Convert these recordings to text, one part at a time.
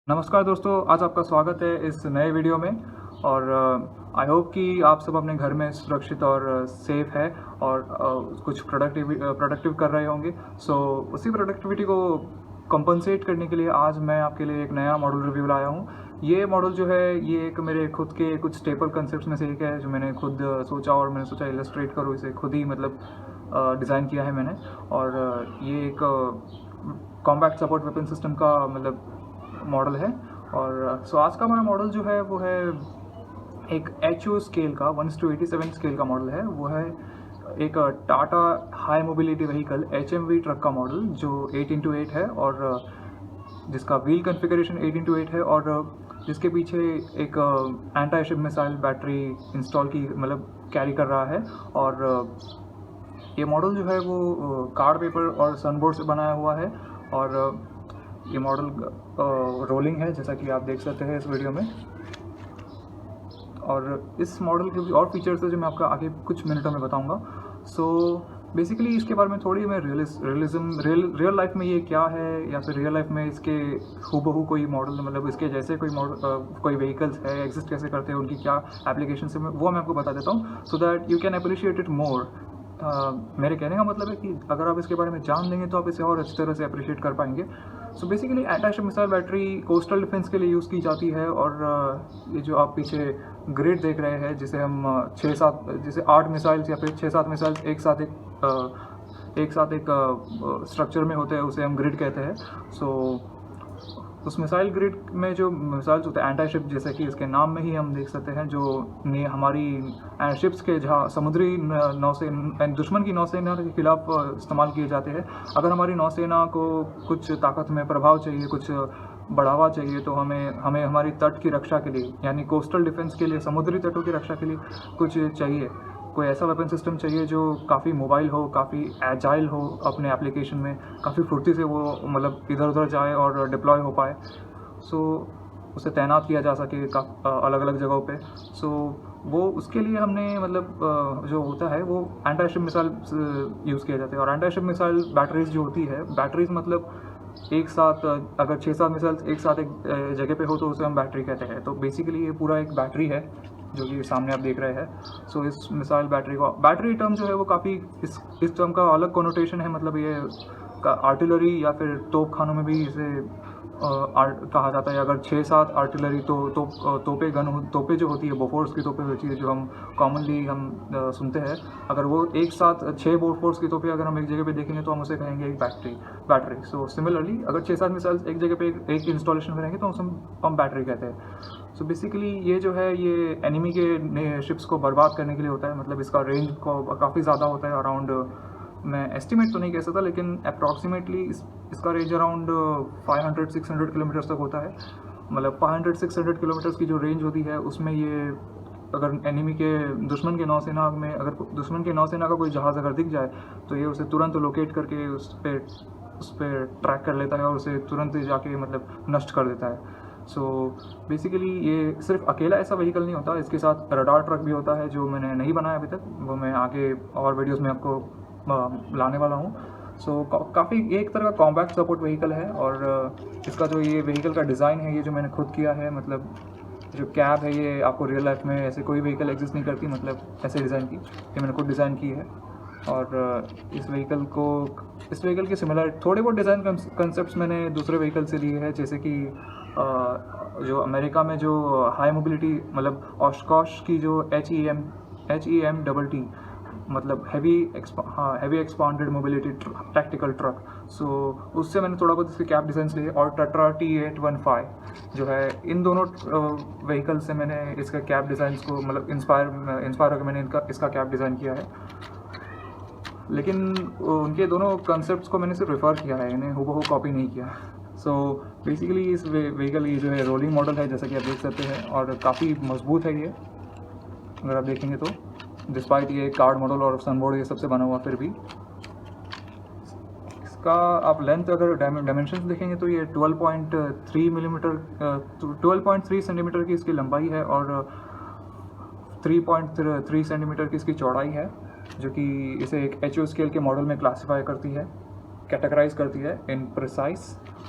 नमस्कार दोस्तों, आज आपका स्वागत है इस नए वीडियो में। और आई होप कि आप सब अपने घर में सुरक्षित और सेफ है और कुछ प्रोडक्टिव कर रहे होंगे। सो उसी प्रोडक्टिविटी को कंपनसेट करने के लिए आज मैं आपके लिए एक नया मॉडल रिव्यू लाया हूँ। ये मॉडल जो है ये एक मेरे खुद के कुछ स्टेपल कंसेप्ट में से एक है जो मैंने खुद सोचा और मैंने सोचा इलस्ट्रेट करूँ इसे, खुद ही मतलब डिज़ाइन किया है मैंने। और ये एक कॉम्बैट सपोर्ट वेपन सिस्टम का मतलब मॉडल है। और सो आज का हमारा मॉडल जो है वो है एक HO स्केल का 1:87 स्केल का मॉडल है। वो है एक Tata high mobility vehicle HMV truck का मॉडल जो 8x8 है और जिसका व्हील कॉन्फ़िगरेशन 8x8 है और जिसके पीछे एक anti ship missile battery install की मतलब कैरी कर रहा है। और ये मॉडल जो है वो कार्ड पेपर और सनबोर्ड से बनाया हुआ है। और ये मॉडल रोलिंग है जैसा कि आप देख सकते हैं इस वीडियो में। और इस मॉडल के और फीचर्स है जो मैं आपको आगे कुछ मिनटों में बताऊंगा। सो बेसिकली इसके बारे में थोड़ी मैं रियल लाइफ में ये क्या है या फिर रियल लाइफ में इसके हूबहू कोई मॉडल मतलब इसके जैसे कोई मॉडल कोई व्हीकल्स है एग्जिस्ट कैसे करते हैं, उनकी क्या एप्लीकेशन से वो मैं आपको बता देता हूँ so that you can appreciate it more. मेरे कहने का मतलब है कि अगर आप इसके बारे में जान लेंगे तो आप इसे और अच्छी तरह से अप्रिशिएट कर पाएंगे। So basically anti ship missile battery coastal defence के लिए यूज़ की जाती है। और ये जो आप पीछे ग्रिड देख रहे हैं जिसे हम 6-7 जैसे 8 मिसाइल्स या फिर 6-7 मिसाइल्स एक साथ एक स्ट्रक्चर में होते हैं, उसे हम ग्रिड कहते हैं। सो उस मिसाइल ग्रिड में जो मिसाइल्स होते हैं एंटी शिप, जैसे कि इसके नाम में ही हम देख सकते हैं, जो हमारी शिप्स के जहाँ समुद्री नौसेना दुश्मन की नौसेना के खिलाफ इस्तेमाल किए जाते हैं। अगर हमारी नौसेना को कुछ ताकत में प्रभाव चाहिए, कुछ बढ़ावा चाहिए, तो हमें हमारी तट की रक्षा के लिए यानी कोस्टल डिफेंस के लिए, समुद्री तटों की रक्षा के लिए कुछ चाहिए, कोई ऐसा वेपन सिस्टम चाहिए जो काफ़ी मोबाइल हो, काफ़ी एजाइल हो अपने एप्लीकेशन में, काफ़ी फुर्ती से वो मतलब इधर उधर जाए और डिप्लॉय हो पाए। सो उसे तैनात किया जा सके अलग अलग जगहों पे। सो वो उसके लिए हमने मतलब जो होता है वो एंटी शिप मिसाइल यूज़ किया जाता है। और एंटी शिप मिसाइल बैटरीज जो होती है, बैटरीज मतलब एक साथ अगर 6-7 मिसाइल्स एक साथ एक जगह पे हो तो उसे हम बैटरी कहते हैं। तो बेसिकली ये पूरा एक बैटरी है जो कि सामने आप देख रहे हैं। सो इस मिसाइल बैटरी को बैटरी टर्म जो है वो काफ़ी इस टर्म का अलग कोनोटेशन है। मतलब ये आर्टिलरी या फिर तोप खानों में भी इसे कहा जाता है। अगर 6-7 आर्टिलरी तोपें जो होती है, बोफोर्स की तोपें होती है जो हम कॉमनली सुनते हैं, अगर वो एक साथ 6 बोफोर्स की तोपें अगर हम एक जगह पे देखेंगे तो हम उसे कहेंगे एक बैटरी। सो सिमिलरली अगर 6-7 मिसाइल्स एक जगह पे एक इंस्टॉलेशन में रहेंगे तो हम बैटरी कहते हैं। सो बेसिकली ये जो है ये एनिमी के शिप्स को बर्बाद करने के लिए होता है। मतलब इसका रेंज काफ़ी ज़्यादा होता है, अराउंड मैं एस्टिमेट तो नहीं कह सकता लेकिन अप्रॉक्सीमेटली इसका रेंज अराउंड 500-600 किलोमीटर्स तक होता है। मतलब 500-600 किलोमीटर्स की जो रेंज होती है उसमें ये अगर एनिमी के दुश्मन के नौसेना में अगर दुश्मन के नौसेना का कोई जहाज़ अगर दिख जाए तो ये उसे तुरंत लोकेट करके उस पर ट्रैक कर लेता है और उसे तुरंत जाके मतलब नष्ट कर देता है। सो बेसिकली ये सिर्फ अकेला ऐसा व्हीकल नहीं होता, इसके साथ रडार ट्रक भी होता है जो मैंने नहीं बनाया अभी तक, वो मैं आगे और वीडियोस में आपको लाने वाला हूँ। सो काफ़ी ये एक तरह का कॉम्बैक्ट सपोर्ट व्हीकल है। और इसका जो ये व्हीकल का डिज़ाइन है ये जो मैंने खुद किया है, मतलब जो कैब है ये आपको रियल लाइफ में ऐसे कोई व्हीकल एग्जिस्ट नहीं करती, मतलब ऐसे डिज़ाइन की, ये मैंने खुद डिज़ाइन की है। और इस व्हीकल के सिमिलर थोड़े बहुत डिज़ाइन कंसेप्ट्स मैंने दूसरे व्हीकल से लिए हैं, जैसे कि जो अमेरिका में जो हाई मोबिलिटी मतलब ऑशकॉश की जो HEMTT मतलब heavy expanded mobility tactical truck, so उससे मैंने थोड़ा बहुत इसके कैब डिज़ाइन लिए। और टट्रा T815 जो है, इन दोनों व्हीकल से मैंने इसका कैब डिज़ाइंस को मतलब इंस्पायर होकर मैंने इसका कैब डिज़ाइन किया है। लेकिन उनके दोनों कंसेप्ट्स को मैंने सिर्फ रेफ़र किया है, इन्हें हूबहू कॉपी नहीं किया। सो बेसिकली इस व्हीकल की जो है रोलिंग मॉडल है जैसा कि आप देख सकते हैं, और काफ़ी मजबूत है ये अगर आप देखेंगे तो, डिस्पाइट ये कार्ड मॉडल और सनबोर्ड ये सबसे बना हुआ, फिर भी इसका आप लेंथ अगर डायमेंशंस देखेंगे तो ये 12.3 सेंटीमीटर की इसकी लंबाई है और 3.3 सेंटीमीटर की इसकी चौड़ाई है, जो कि इसे एक HO स्केल के मॉडल में क्लासीफाई करती है, कैटेगराइज करती है इन प्रिसाइज।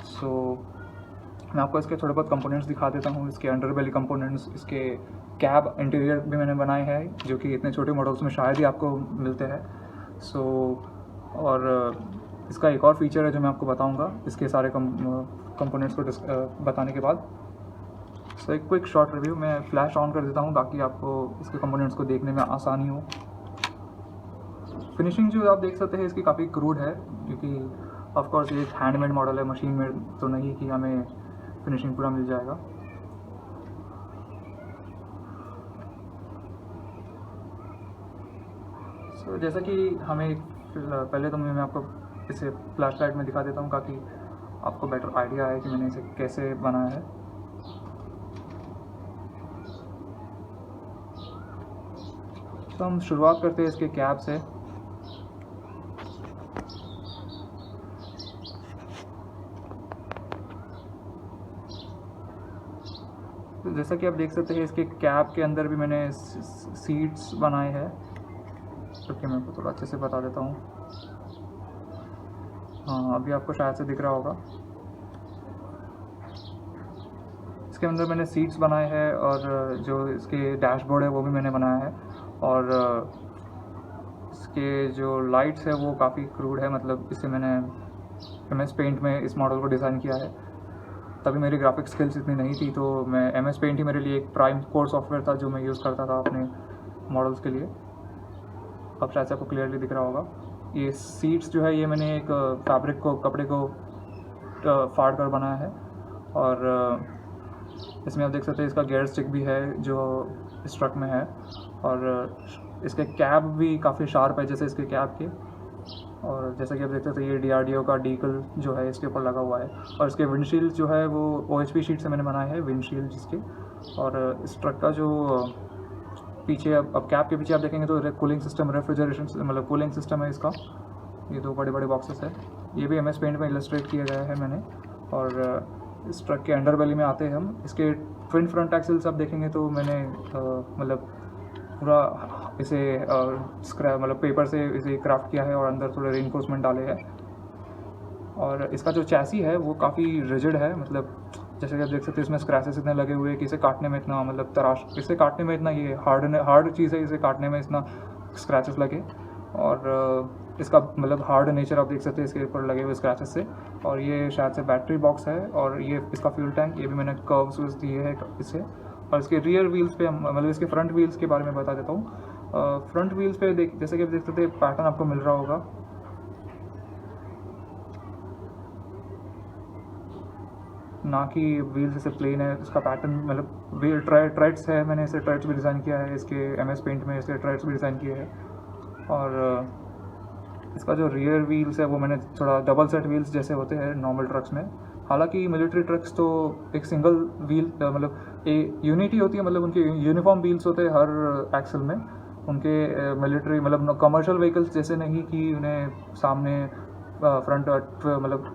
सो मैं आपको इसके थोड़े बहुत कंपोनेंट्स दिखा देता हूँ, इसके अंडरबेली कंपोनेंट्स, इसके कैब इंटीरियर भी मैंने बनाए हैं जो कि इतने छोटे मॉडल्स में शायद ही आपको मिलते हैं। सो और इसका एक और फीचर है जो मैं आपको बताऊंगा इसके सारे कंपोनेंट्स को बताने के बाद। सो एक क्विक शॉर्ट रिव्यू, मैं फ्लैश ऑन कर देता हूँ ताकि आपको इसके कंपोनेंट्स को देखने में आसानी हो। फिनिशिंग जो आप देख सकते हैं इसकी काफ़ी क्रूड है, क्योंकि ऑफ कोर्स ये एक हैंडमेड मॉडल है, मशीन में तो नहीं कि हमें फिनिशिंग पूरा मिल जाएगा। सो जैसा कि हमें पहले तो मैं आपको इसे फ्लैश लाइट में दिखा देता हूँ ताकि आपको बेटर आइडिया है कि मैंने इसे कैसे बनाया है। तो हम शुरुआत करते हैं इसके कैब से। तो जैसा कि आप देख सकते हैं इसके कैब के अंदर भी मैंने सीट्स बनाए हैं, क्योंकि मैं आपको थोड़ा अच्छे से बता देता हूँ। हाँ, अभी आपको शायद से दिख रहा होगा। इसके अंदर मैंने सीट्स बनाए हैं और जो इसके डैशबोर्ड है वो भी मैंने बनाया है, और इसके जो लाइट्स है वो काफ़ी क्रूड है, मतलब इसे मैंने MS पेंट में इस मॉडल को डिज़ाइन किया है। तभी मेरी ग्राफिक स्किल्स इतनी नहीं थी, तो मैं MS पेंट ही मेरे लिए एक प्राइम कोर सॉफ्टवेयर था जो मैं यूज़ करता था अपने मॉडल्स के लिए। अब शायद से आपको क्लियरली दिख रहा होगा। ये सीट्स जो है ये मैंने एक फैब्रिक को, कपड़े को फाड़ कर बनाया है, और इसमें आप देख सकते हैं इसका गियर स्टिक भी है जो इस ट्रक में है, और इसके कैब भी काफ़ी शार्प है जैसे इसके कैब के। और जैसा कि आप देख सकते हैं ये DRDO का डीकल जो है इसके ऊपर लगा हुआ है, और इसके विंडशील्ड जो है वो OHP शीट से मैंने बनाए हैं विंडशील्ड जिसके। और इस ट्रक का जो पीछे अब कैब के पीछे आप देखेंगे तो कूलिंग सिस्टम, रेफ्रिजरेशन मतलब कूलिंग सिस्टम है इसका। ये दो बड़े बड़े बॉक्सेस है, ये भी MS पेंट में इलस्ट्रेट किया गया है मैंने। और इस ट्रक के अंडरबेली में आते हैं हम, इसके ट्विन फ्रंट एक्सिल्स आप देखेंगे तो मैंने मतलब पूरा इसे स्क्रैप मतलब पेपर से इसे क्राफ्ट किया है और अंदर थोड़े रेनफोर्समेंट डाले हैं। और इसका जो चैसी है वो काफ़ी रिजिड है, मतलब जैसे कि आप देख सकते हैं इसमें स्क्रैचेस इतने लगे हुए हैं कि इसे काटने में इतना मतलब इसे काटने में इतना ये हार्ड चीज़ है, इसे काटने में इतना स्क्रैचेस लगे। और इसका मतलब हार्ड नेचर आप देख सकते हैं इसके ऊपर लगे हुए स्क्रैचेस से। और ये शायद से बैटरी बॉक्स है, और ये इसका फ्यूल टैंक, ये भी मैंने कर्व्स दिए है इसे। और इसके रियर व्हील्स पे मतलब इसके फ्रंट व्हील्स के बारे में बता देता हूँ। फ्रंट व्हील्स पे जैसे कि आप देख सकते हैं पैटर्न आपको मिल रहा होगा, ना कि व्हील्स जैसे प्लेन है इसका पैटर्न, मतलब व्हील ट्रेड्स है, मैंने इसे ट्रेड्स भी डिज़ाइन किया है इसके MS पेंट में, इसके ट्रेड्स भी डिज़ाइन किए हैं। और इसका जो रियर व्हील्स है वो मैंने थोड़ा डबल सेट व्हील्स जैसे होते हैं नॉर्मल ट्रक्स में। हालांकि मिलिट्री ट्रक्स तो एक सिंगल व्हील मतलब यूनिटी होती है, मतलब उनके यूनिफॉर्म व्हील्स होते हैं हर एक्सल में उनके। मिलिट्री मतलब कमर्शियल व्हीकल्स जैसे नहीं कि उन्हें सामने फ्रंट मतलब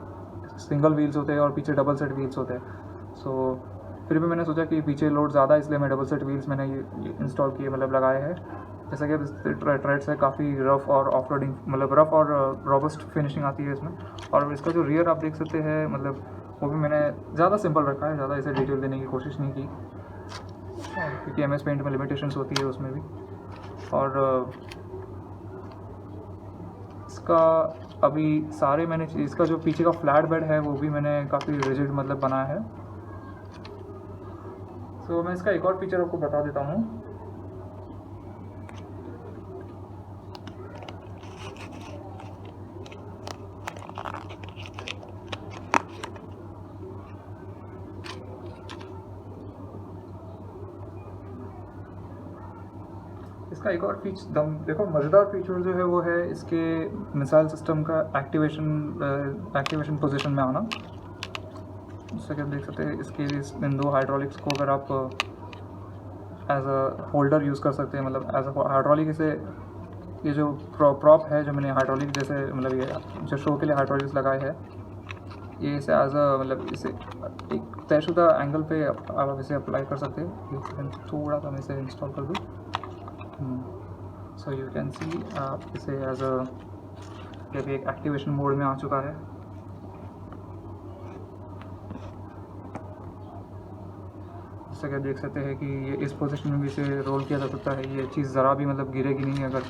सिंगल व्हील्स होते हैं और पीछे डबल सेट व्हील्स होते हैं। सो फिर भी मैंने सोचा कि पीछे लोड ज़्यादा है इसलिए मैं डबल सेट व्हील्स मैंने ये इंस्टॉल किए, मतलब लगाए हैं। जैसा कि ट्रेड्स है काफ़ी रफ़ और ऑफ रोडिंग, मतलब रफ़ और रॉबस्ट फिनिशिंग आती है इसमें। और इसका जो रियर आप देख सकते हैं मतलब वो भी मैंने ज़्यादा सिंपल रखा है, ज़्यादा इसे डिटेल देने की कोशिश नहीं की, क्योंकि MS पेंट में लिमिटेशंस होती है उसमें भी। और इसका अभी सारे मैंने इसका जो पीछे का फ्लैट बेड है वो भी मैंने काफ़ी रिजिड मतलब बनाया है। तो मैं इसका एक और फीचर आपको बता देता हूँ। इसका एक और फीचर देखो, मज़ेदार फीचर जो है वो है इसके मिसाइल सिस्टम का एक्टिवेशन पोजीशन में आना। जैसे कि आप देख सकते हैं इसके इन दो हाइड्रोलिक्स को अगर आप एज अ होल्डर यूज़ कर सकते हैं, मतलब एज अ हाइड्रोलिक इसे ये जो प्रॉप है जो मैंने हाइड्रोलिक जैसे मतलब ये जो शो के लिए हाइड्रोलिक्स लगाए हैं, ये इसे एज अ मतलब इसे एक तयशुदा एंगल पे आप इसे अप्लाई कर सकते हैं। थोड़ा सा मैं इसे इंस्टॉल कर दूँ। सो यू कैन सी आप इसे एज अ जब एक एक्टिवेशन मोड में आ चुका है। जैसा कि आप देख सकते हैं कि ये इस पोजीशन में भी इसे रोल किया जा सकता है। ये चीज़ ज़रा भी मतलब गिरेगी नहीं अगर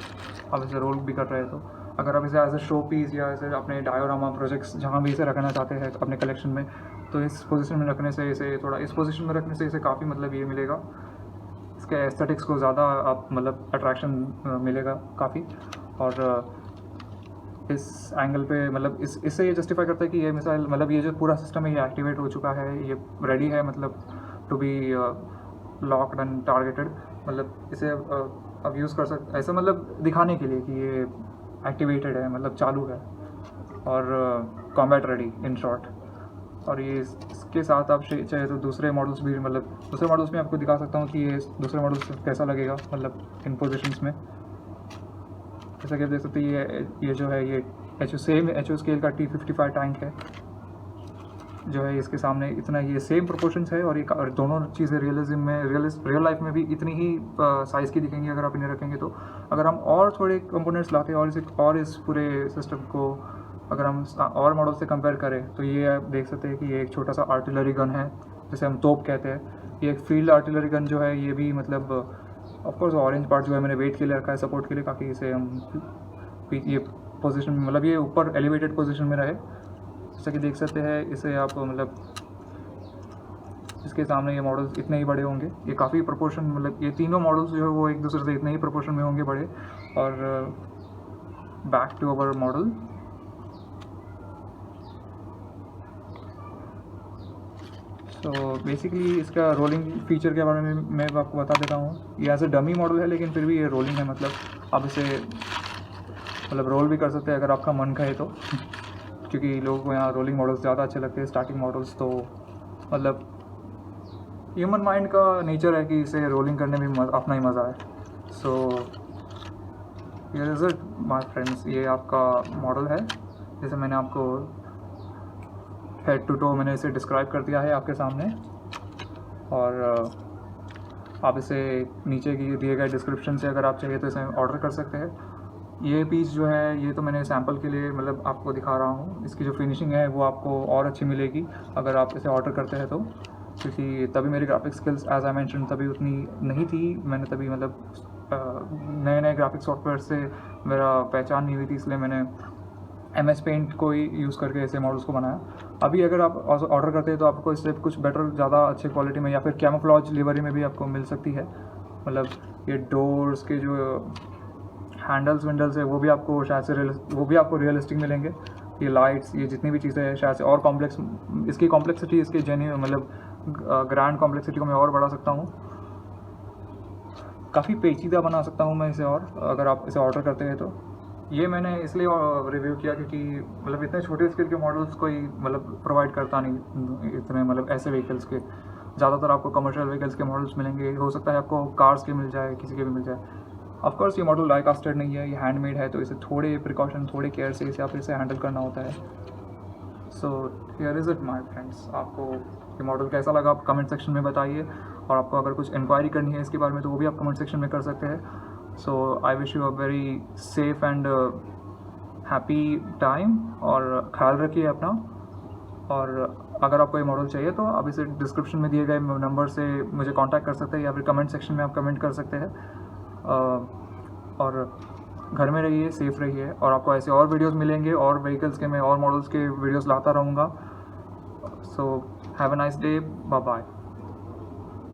आप इसे रोल भी कर रहे हैं तो। अगर आप इसे एज ए शो पीस या ऐसे अपने डायोरामा प्रोजेक्ट्स जहाँ भी इसे रखना चाहते हैं अपने कलेक्शन में, तो इस पोजीशन में रखने से इसे थोड़ा इस पोजीशन में रखने से इसे काफ़ी मतलब ये मिलेगा, इसके एस्थेटिक्स को ज़्यादा आप मतलब अट्रैक्शन मिलेगा काफ़ी। और इस एंगल पे मतलब इससे ये जस्टिफाई करता है कि ये मिसाइल मतलब ये जो पूरा सिस्टम है ये एक्टिवेट हो चुका है, ये रेडी है मतलब to be locked and targeted. मतलब इसे अब यूज़ कर सकते ऐसा मतलब दिखाने के लिए कि ये एक्टिवेटेड है, मतलब चालू है और कॉम्बैट रेडी इन शॉर्ट। और ये इसके साथ आप चाहे तो दूसरे मॉडल्स भी मतलब दूसरे मॉडल्स में आपको दिखा सकता हूँ कि ये दूसरे मॉडल्स कैसा लगेगा मतलब इन पोजिशंस में। जैसा कि आप देख सकते हैं ये जो है ये सेम एच स्केल का T55 टैंक है जो है इसके सामने इतना ये सेम प्रोपोर्शंस है। और ये दोनों चीज़ें रियलिज्म में रियल लाइफ में भी इतनी ही साइज़ की दिखेंगी अगर आप इन्हें रखेंगे तो। अगर हम और थोड़े कंपोनेंट्स लाते हैं और इस पूरे सिस्टम को अगर हम और मॉडल से कंपेयर करें तो ये आप देख सकते हैं कि ये एक छोटा सा आर्टिलरी गन है जिसे हम तोप कहते हैं। ये एक फील्ड आर्टिलरी गन जो है ये भी मतलब ऑफकोर्स ऑरेंज पार्ट जो है मैंने वेट के लिए रखा है सपोर्ट के लिए, ताकि इसे हम ये पोजीशन में मतलब ये ऊपर एलिवेटेड पोजीशन में रहे। जैसा कि देख सकते हैं इसे आप मतलब इसके सामने ये मॉडल्स इतने ही बड़े होंगे, ये काफ़ी प्रोपोर्शन मतलब ये तीनों मॉडल्स जो है वो एक दूसरे से इतने ही प्रोपोर्शन में होंगे बड़े। और बैक टू अवर मॉडल, तो बेसिकली इसका रोलिंग फीचर के बारे में मैं आपको बता देता हूँ। ये एज ए डमी मॉडल है लेकिन फिर भी ये रोलिंग है, मतलब आप इसे मतलब रोल भी कर सकते हैं अगर आपका मन कहे तो, क्योंकि लोगों को यहाँ रोलिंग मॉडल्स ज़्यादा अच्छे लगते हैं स्टार्टिंग मॉडल्स। तो मतलब ह्यूमन माइंड का नेचर है कि इसे रोलिंग करने में अपना ही मज़ा है। सो ये इज़ इट माय फ्रेंड्स, ये आपका मॉडल है। जैसे मैंने आपको हेड टू टो मैंने इसे डिस्क्राइब कर दिया है आपके सामने, और आप इसे नीचे की दिए गए डिस्क्रिप्शन से अगर आप चाहिए तो इसे ऑर्डर कर सकते हैं। ये पीस जो है ये तो मैंने सैम्पल के लिए मतलब आपको दिखा रहा हूँ, इसकी जो फिनिशिंग है वो आपको और अच्छी मिलेगी अगर आप इसे ऑर्डर करते हैं तो, क्योंकि तभी मेरी graphics skills as I mention तभी उतनी नहीं थी, मैंने तभी मतलब नए ग्राफिक्स सॉफ्टवेयर से मेरा पहचान नहीं हुई थी, इसलिए मैंने MS पेंट को ही यूज़ करके ऐसे मॉडल्स को बनाया। अभी अगर आप ऑर्डर करते हैं तो आपको इससे कुछ बेटर ज़्यादा अच्छे क्वालिटी में या फिर कैमोफ्लेज लिवरी में भी आपको मिल सकती है। मतलब ये डोर्स के जो हैंडल्स विंडल्स है वो भी आपको शायद से रियलिस्टिक मिलेंगे। ये लाइट्स, ये जितनी भी चीज़ें हैं शायद से और कॉम्प्लेक्स, इसकी कॉम्प्लेक्सिटी, इसके जेन्युइन मतलब ग्रैंड कॉम्प्लेक्सिटी को मैं और बढ़ा सकता हूँ, काफ़ी पेचीदा बना सकता हूँ मैं इसे और, अगर आप इसे ऑर्डर करते हैं तो। ये मैंने इसलिए रिव्यू किया क्योंकि मतलब इतने छोटे स्केल के मॉडल्स कोई मतलब प्रोवाइड करता नहीं इतने, मतलब ऐसे व्हीकल्स के ज़्यादातर आपको कमर्शियल व्हीकल्स के मॉडल्स मिलेंगे। हो सकता है आपको कार्स के मिल जाए, किसी के भी मिल जाए। ऑफ कोर्स ये मॉडल डाई कास्टेड नहीं है, ये हैंडमेड है, तो इसे थोड़े प्रिकॉशन, थोड़े केयर से इसे आप इसे हैंडल करना होता है। So here is it my friends, आपको ये मॉडल कैसा लगा आप कमेंट सेक्शन में बताइए, और आपको अगर कुछ इंक्वायरी करनी है इसके बारे में तो वो भी आप कमेंट सेक्शन में कर सकते हैं। So I wish you a very safe and happy time, और ख्याल रखिए अपना। और अगर आपको ये मॉडल चाहिए तो आप इसे डिस्क्रिप्शन में दिए गए नंबर से मुझे कांटेक्ट कर सकते हैं, या फिर कमेंट सेक्शन में आप कमेंट कर सकते हैं। और घर में रहिए, सेफ़ रहिए, और आपको ऐसे और वीडियोस मिलेंगे और व्हीकल्स के, मैं और मॉडल्स के वीडियोस लाता रहूँगा। So have a nice day, bye bye.